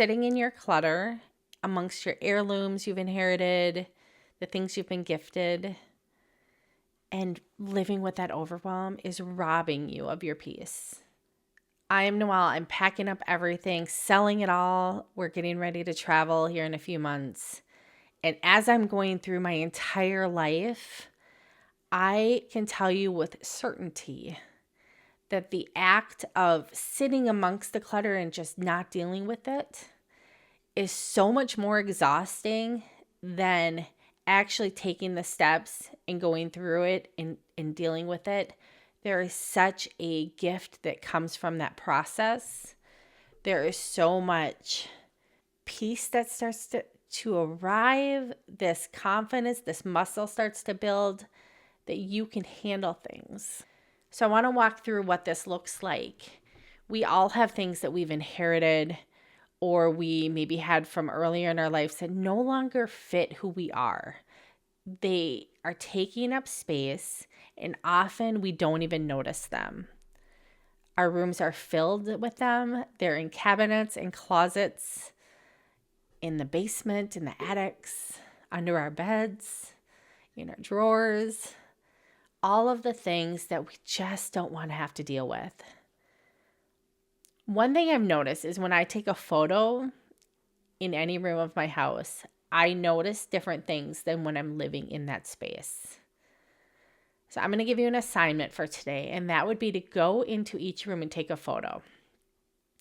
sitting in your clutter amongst your heirlooms you've inherited, the things you've been gifted, and living with that overwhelm is robbing you of your peace. I am Noelle. I'm packing up everything, selling it all. We're getting ready to travel here in a few months. And as I'm going through my entire life, I can tell you with certainty that the act of sitting amongst the clutter and just not dealing with it is so much more exhausting than actually taking the steps and going through it and dealing with it. There is such a gift that comes from that process. There is so much peace that starts to arrive, this confidence, this muscle starts to build that you can handle things. So I want to walk through what this looks like. We all have things that we've inherited or we maybe had from earlier in our lives that no longer fit who we are. They are taking up space and often we don't even notice them. Our rooms are filled with them. They're in cabinets and closets, in the basement, in the attics, under our beds, in our drawers. All of the things that we just don't want to have to deal with. One thing I've noticed is when I take a photo in any room of my house, I notice different things than when I'm living in that space. So I'm going to give you an assignment for today, and that would be to go into each room and take a photo.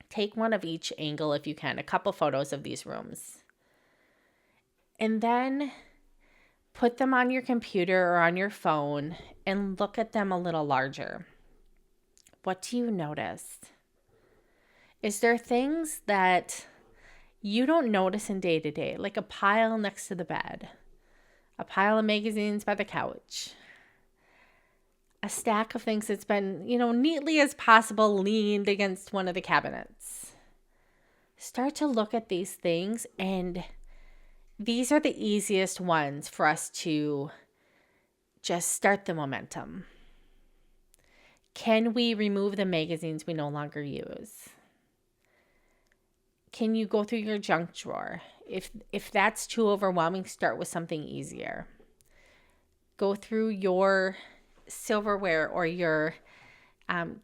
Take one of each angle if you can, a couple photos of these rooms. And then put them on your computer or on your phone and look at them a little larger. What do you notice? Is there things that you don't notice in day to day, like a pile next to the bed, a pile of magazines by the couch, a stack of things that's been, neatly as possible leaned against one of the cabinets? Start to look at these things, and these are the easiest ones for us to just start the momentum. Can we remove the magazines we no longer use? Can you go through your junk drawer? If that's too overwhelming, start with something easier. Go through your silverware or your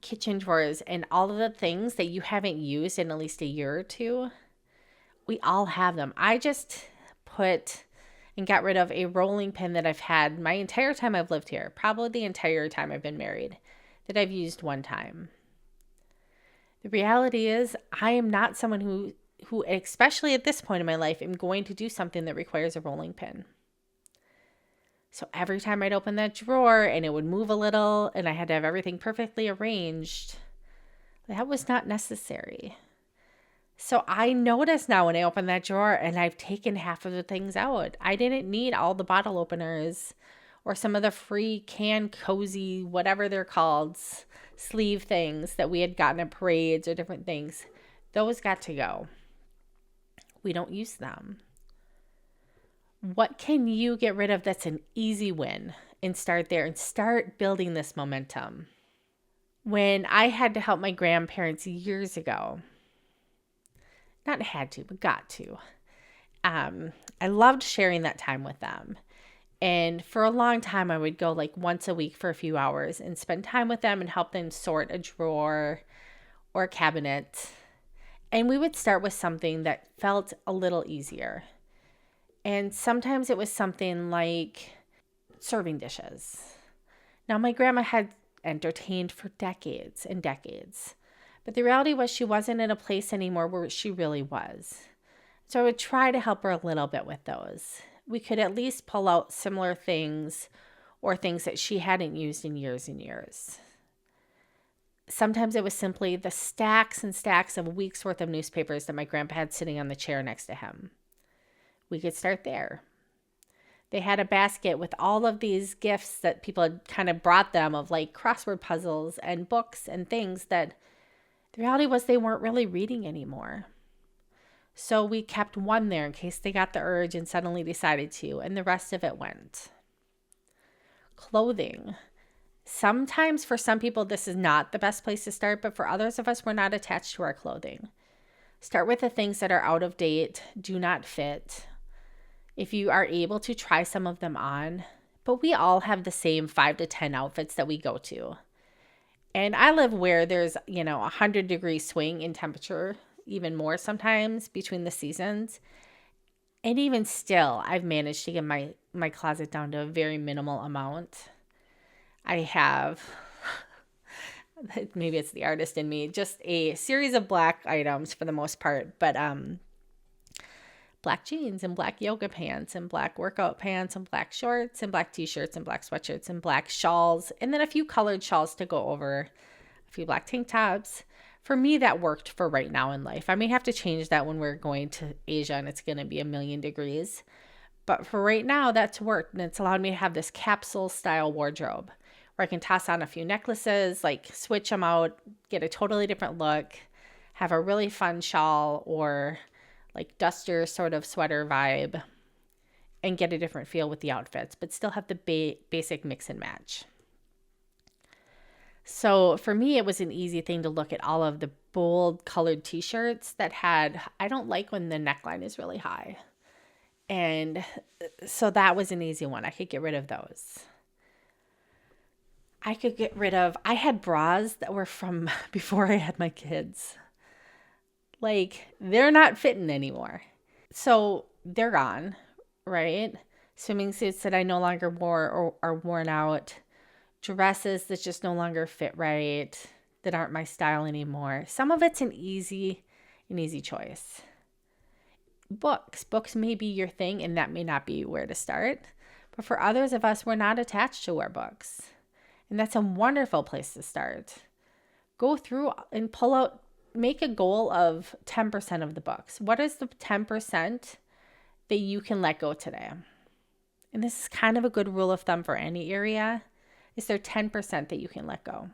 kitchen drawers and all of the things that you haven't used in at least a year or two. We all have them. I just put and got rid of a rolling pin that I've had my entire time I've lived here, probably the entire time I've been married, that I've used one time. The reality is I am not someone who, especially at this point in my life, am going to do something that requires a rolling pin. So every time I'd open that drawer and it would move a little and I had to have everything perfectly arranged, that was not necessary. So I notice now when I open that drawer and I've taken half of the things out. I didn't need all the bottle openers or some of the free can cozy, whatever they're called, sleeve things that we had gotten at parades or different things. Those got to go. We don't use them. What can you get rid of that's an easy win? And start there and start building this momentum. When I had to help my grandparents years ago, not had to, but got to. I loved sharing that time with them. And for a long time, I would go like once a week for a few hours and spend time with them and help them sort a drawer or a cabinet. And we would start with something that felt a little easier. And sometimes it was something like serving dishes. Now, my grandma had entertained for decades and decades. But the reality was she wasn't in a place anymore where she really was. So I would try to help her a little bit with those. We could at least pull out similar things or things that she hadn't used in years and years. Sometimes it was simply the stacks and stacks of a week's worth of newspapers that my grandpa had sitting on the chair next to him. We could start there. They had a basket with all of these gifts that people had kind of brought them of like crossword puzzles and books and things that the reality was they weren't really reading anymore. So we kept one there in case they got the urge and suddenly decided to, and the rest of it went. Clothing. Sometimes for some people, this is not the best place to start, but for others of us, we're not attached to our clothing. Start with the things that are out of date, do not fit. If you are able to, try some of them on, but we all have the same 5 to 10 outfits that we go to. And I live where there's, 100-degree swing in temperature, even more sometimes between the seasons. And even still, I've managed to get my closet down to a very minimal amount. I have, maybe it's the artist in me, just a series of black items for the most part, but black jeans and black yoga pants and black workout pants and black shorts and black t-shirts and black sweatshirts and black shawls, and then a few colored shawls to go over, a few black tank tops. For me, that worked for right now in life. I may have to change that when we're going to Asia and it's going to be 1,000,000 degrees. But for right now, that's worked. And it's allowed me to have this capsule style wardrobe where I can toss on a few necklaces, like switch them out, get a totally different look, have a really fun shawl or like duster sort of sweater vibe, and get a different feel with the outfits, but still have the basic mix and match. So for me, it was an easy thing to look at all of the bold colored t-shirts that I don't like when the neckline is really high. And so that was an easy one. I could get rid of those. I had bras that were from before I had my kids. Like, they're not fitting anymore. So they're gone, right? Swimming suits that I no longer wore or are worn out. Dresses that just no longer fit right, that aren't my style anymore. Some of it's an easy choice. Books may be your thing, and that may not be where to start. But for others of us, we're not attached to our books. And that's a wonderful place to start. Go through and pull out, make a goal of 10% of the books. What is the 10% that you can let go today? And this is kind of a good rule of thumb for any area. Is there 10% that you can let go?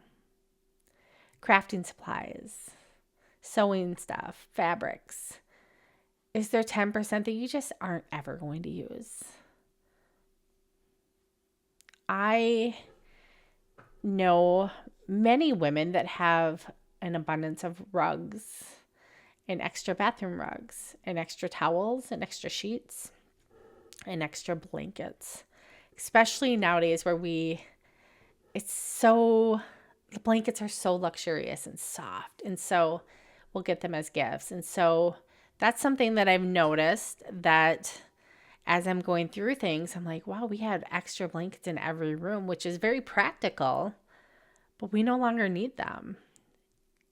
Crafting supplies, sewing stuff, fabrics. Is there 10% that you just aren't ever going to use? I know many women that have an abundance of rugs and extra bathroom rugs and extra towels and extra sheets and extra blankets, especially nowadays where the blankets are so luxurious and soft. And so we'll get them as gifts. And so that's something that I've noticed, that as I'm going through things, I'm like, wow, we had extra blankets in every room, which is very practical, but we no longer need them.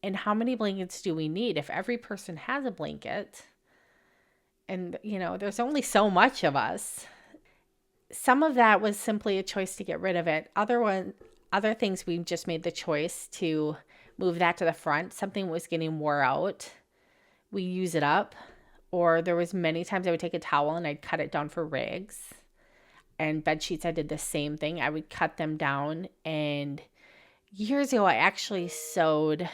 And how many blankets do we need? If every person has a blanket, and there's only so much of us. Some of that was simply a choice to get rid of it. Other things, we just made the choice to move that to the front. Something was getting wore out, we use it up. Or there was many times I would take a towel and I'd cut it down for rags. And bed sheets, I did the same thing. I would cut them down. And years ago, I actually sewed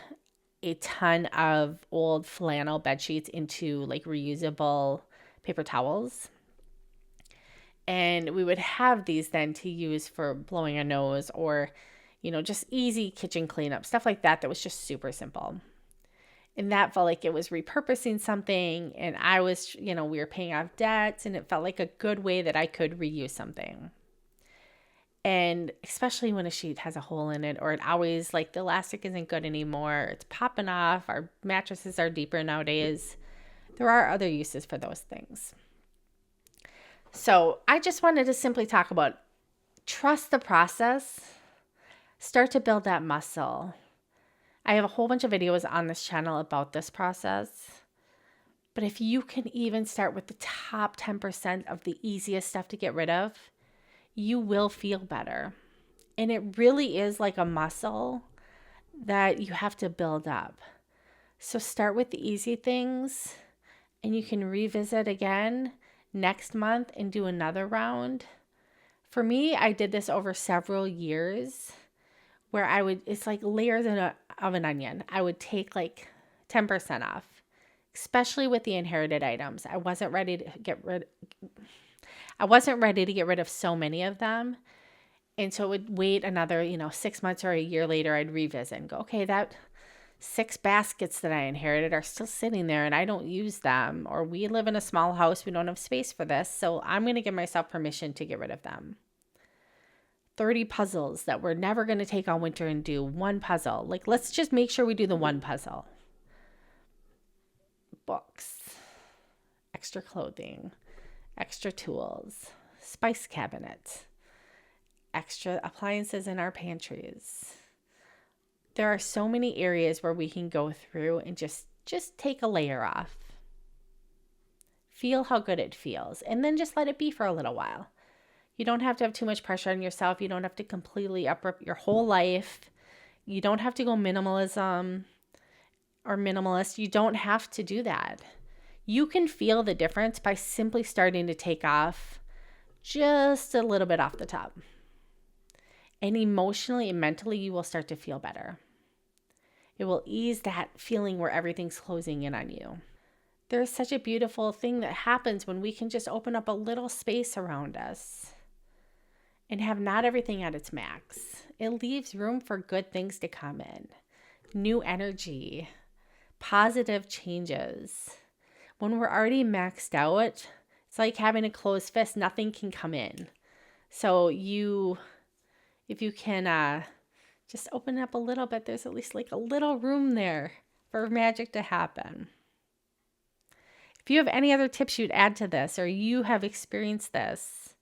a ton of old flannel bed sheets into like reusable paper towels. And we would have these then to use for blowing a nose or, just easy kitchen cleanup, stuff like that was just super simple. And that felt like it was repurposing something, and I was, we were paying off debts, and it felt like a good way that I could reuse something. And especially when a sheet has a hole in it, or it always, like, the elastic isn't good anymore, it's popping off, our mattresses are deeper nowadays. There are other uses for those things. So I just wanted to simply talk about trust the process, start to build that muscle. I have a whole bunch of videos on this channel about this process. But if you can even start with the top 10% of the easiest stuff to get rid of, you will feel better. And it really is like a muscle that you have to build up. So start with the easy things, and you can revisit again next month and do another round. For me, I did this over several years where it's like layers of an onion. I would take like 10% off, especially with the inherited items. I wasn't ready to get rid of so many of them. And so it would wait another, 6 months or a year later, I'd revisit and go, okay, that 6 baskets that I inherited are still sitting there and I don't use them. Or we live in a small house, we don't have space for this, so I'm going to give myself permission to get rid of them. 30 puzzles that we're never going to take all winter and do one puzzle. Like, let's just make sure we do the one puzzle. Books, extra clothing, extra tools, spice cabinet, extra appliances in our pantries. There are so many areas where we can go through and just take a layer off. Feel how good it feels, and then just let it be for a little while. You don't have to have too much pressure on yourself. You don't have to completely uproot your whole life. You don't have to go minimalism or minimalist. You don't have to do that. You can feel the difference by simply starting to take off just a little bit off the top. And emotionally and mentally, you will start to feel better. It will ease that feeling where everything's closing in on you. There's such a beautiful thing that happens when we can just open up a little space around us and have not everything at its max. It leaves room for good things to come in, new energy, positive changes. When we're already maxed out, it's like having a closed fist. Nothing can come in. So if you can just open it up a little bit, there's at least like a little room there for magic to happen. If you have any other tips you'd add to this, or you have experienced this,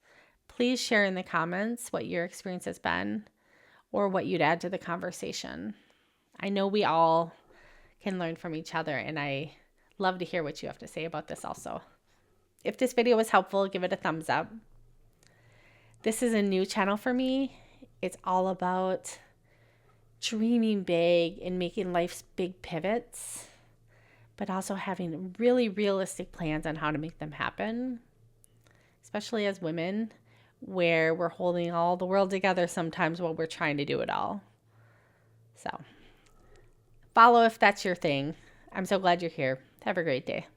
please share in the comments what your experience has been or what you'd add to the conversation. I know we all can learn from each other, and I love to hear what you have to say about this also. If this video was helpful, give it a thumbs up. This is a new channel for me. It's all about dreaming big and making life's big pivots, but also having really realistic plans on how to make them happen, especially as women, where we're holding all the world together sometimes while we're trying to do it all. So follow if that's your thing. I'm so glad you're here. Have a great day.